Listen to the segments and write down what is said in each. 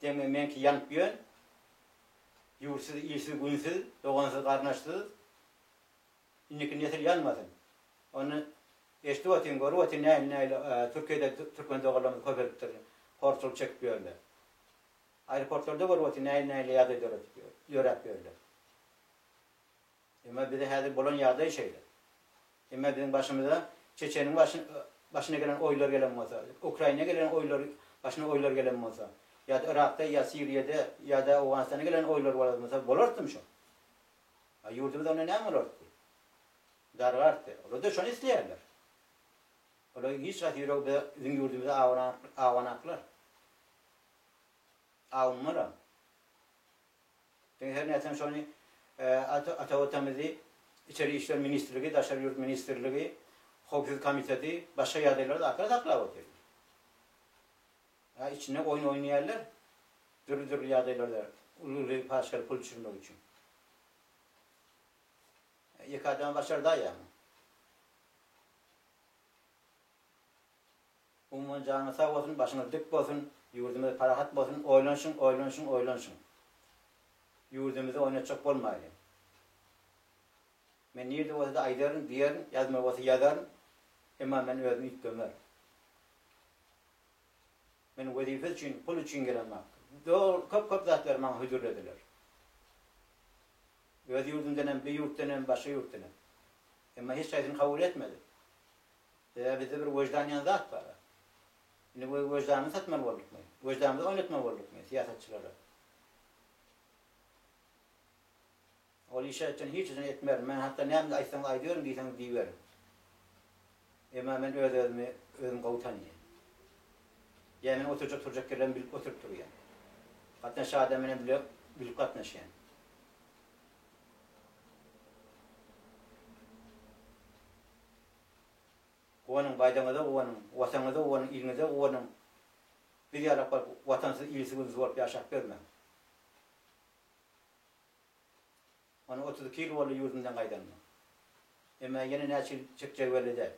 Dememen ki yanıp yön. Yursuz, iyisiz, günsüz, doğansız, karnaşsız. İnniki nesil yanmasın. Onu eşti otin, görü otin, Türkiye'de Türkmen doğalarımız köpektir. Korçul çekip yönler. Aeroportlarda görü otin, yadı öğretmiyorlar. Ama bir de hazır bulan yağdığı şeyler. Ama bizim başımıza Çeçen'in başına gelen oylar gelen olsa, Ukrayna'ya gelen oylar, başına oylar gelen olsa, ya da Irak'ta, ya Suriye'de, ya da Afganistan'a gelen oylar olsa, bolortum şu. Yurdumuzda ona ne olurdu? Darı arttı. O da şunu isterler. O da hiç katı bizim yurdumuza avanaklar. Avunmaram. Her neyse şunu Atavatamızı İçeri İşler Ministerliği, Dışarı Yurt Ministerliği, Hukuk Komitesi, başka yerlerde akla atıyor. İçine oyun oynayarlar, dürü yerlerde, ulu paşalı pul çürmek için. Yıkadan başarı da yani. Umman canı sağ olsun, başına dik olsun, yurdumuzda parahat olsun, oylansın. Yurdumuzda oynatacak olmayın. Men nerede olsa da aydarın, diyerin, yazma olsa yazarın, ama ben özümü ilk gömer. Men vazife için, pul için gelen bak. Doğru, köp zatlar bana huzur ediler. Öz yurdum denen, bir yurt denen, başka yurt denen. Ama hiç şeyini kabul etmedi. Bizde bir vicdaniyen zat var. Şimdi bu vicdanını satmalı olduk mu? Vicdanımızı oynatmalı olduk mu? Siyasetçilere. O işe için hiç izin etmerim. Ben hatta ne yapayım aysanız aydıyorum diyseniz diyiverim. Ama ben özüm kavutanıyım. Yani ben oturacak yerlerini bilip oturup duruyor. Katnaşı adamını bilip katnaşı yani. Onun baydanıda, onun vatanıda, onun ilinde, onun bir yarak var, vatansız, ilsiz, zor bir aşak vermem. Onu 32 yıl oldu yurdundan kaydanma. Ama yine ne çıkacak böyle de.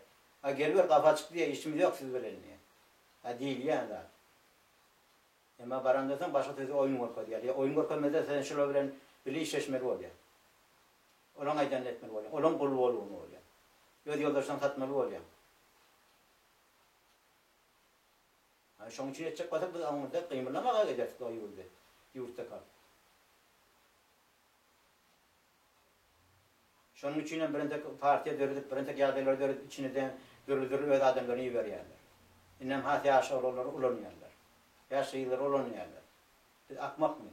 Geliver kafa çıktı diye işimiz yok siz böyle niye. Değil yani daha. Ama barandırsan başka türlü oyun korkadı yani. Oyun korkamazsa sen şöyle bilen bile işleşmeli oluyor. Olan aydan etmeli oluyor. Olan kulu oluyor. Göz yoldaştan satmalı oluyor. Şunun için edecek batıp biz anında kıymırlamağa giderdik o yurtta kal. Şunun için birinde partiye dörüdük, birinde yağdayları dörüdük, içine de dörüdürü öz adamlarını iyi veriyorlar. İnnem hati yaşa olanıyorlar. Yaşa yıllar olanıyorlar. Biz akmak mı?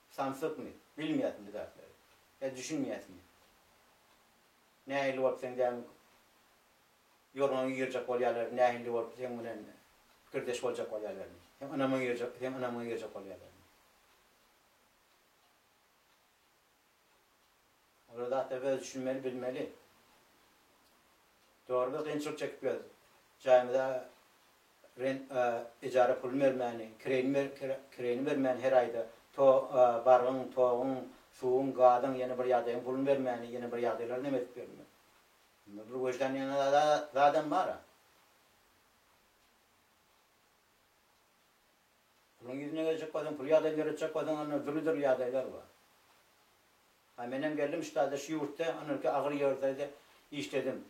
Samsık mı? Bilmeyet mi dertleri? Ya düşünmeyet mi? Ne ehli olup sen de yolunu yiyecek oluyorlar, ne ehli olup sen bunun kırdeş olacak oluyorlar. Hem anamı yiyecek oluyorlar. Orada da böyle düşünmeli, bilmeli. Doğru bir kıyınçılık çekip göz. Cayımda icra pul vermeni, kireyini vermeni her ayda. Barğın, toğun, suğun, gadın yeni bir yadayın pul vermeni, yeni bir yadaylar ne metip vermeni. Bu vicdan yanında zaten var. Pulun yüzüne gelecek kadın, pul yadayı verecek kadın, onun dürüdür yadaylar var. Benim geldim işte şu yurtta, anırki ağır yerdeydi, işledim.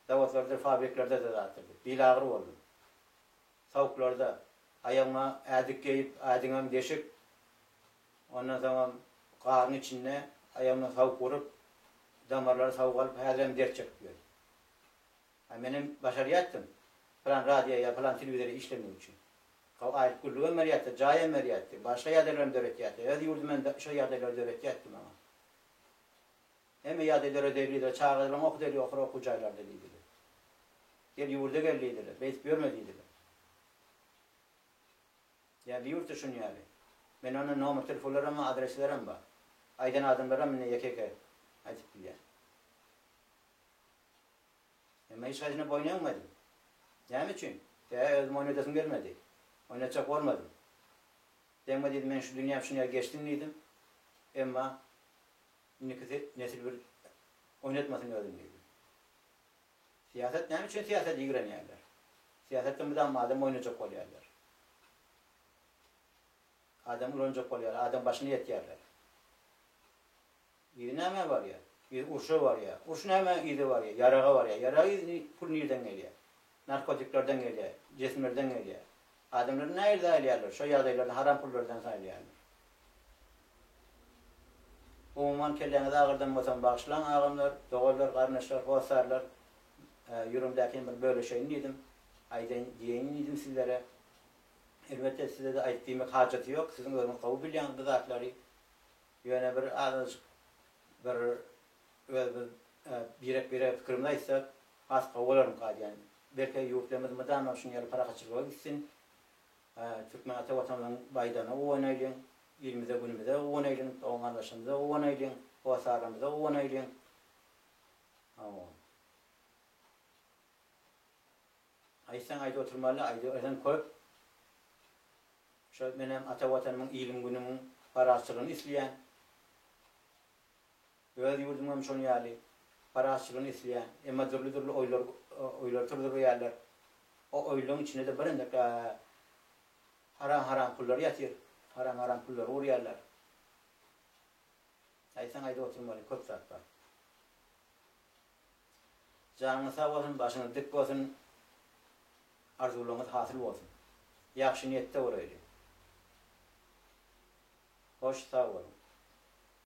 Davatlarda, fabriklerde de dağıtırdı. Bil ağır oldum. Savuklarda, ayağıma ədik geyip, ədiğim deşik, ondan sonra qarın içinde ayağıma savuk vurup, damarları savuk alıp, həzrem dert çekip. Benim başarıyattım. Falan radyoya, falan televizyona işlemek için. Ayet kulluğu emriyattı, cahil emriyattı, başka yerlerden dövet yattı. Yurdum ben şu yerlerden dövet yattım ama. Hem yadeleri devlidir, çağırırlar, oku deli oku caylar deliydiler. Gel yurda gelliydiler, beyt görmediydiler. Ya bir yurt düşün yani. Ben onun numara telefonlarım, adreslerim var. Aydan adımlarım ne yakeke açıp bilen. Ama hiç hazine oynayamadım. Yani için? Ya özüm oynadasım gelmedi. Oynatacak olmadım. Deme dedim ben şu dünya şuna geçtim dedim. Ama nesil bir oynatmasın gördüm dedim. Siyaset ne için siyaset ilgileniyorlar? Siyasetten bir daha madem oynayacak oluyorlar. Adam ulanacak oluyor. Adam başını yetyerler. İyi neme var ya. İyi urşu var ya. Urşu neme iyi var ya. Yarağı var ya. Yarağı pul nereden geliyor? Narkotiklerden geliyor. Cisimlerden geliyor. Adamlar nerede alıyorlar? Şu yağdaylarını haram pullardan sayılıyorlar. Umuman kellene de ağırdan botan bağışlan ağamlar, doğullar, kardeşler, hosarlar, yürümdeki bir böyle şeyini yedim. Aydan diyeyini yedim sizlere. Elbette size de ayettiğime haceti yok. Sizin görümü kavu bilyan gıdakları. Yöne bir azıcık bir fikrimdeyse az kavularım kadi yani. Belki yurtlamız mıdan şunu yarı para kaçırmaya gitsin. Türkmen ata vatanının baydana oynayın. İlimize günümüze oynayın. Doğan kardeşimize oynayın. Hosarımıza oynayın. Aysan ayda oturmalı, ayda özen koyup şu benim ata vatanımın ilim günümün parasçılığını isteyen öyle yurdumum şunu yali parasçılığını isteyen ama dürlü oylar türlü yerler o oyların içinde de barındık haram kullar yatır haram kullar uğrayarlar aysan ayda oturmalı köp saat var canını sağ olsun başını dik olsun arzularınız hasıl olsun yaxşı niyette uğrayın hoş sağ olun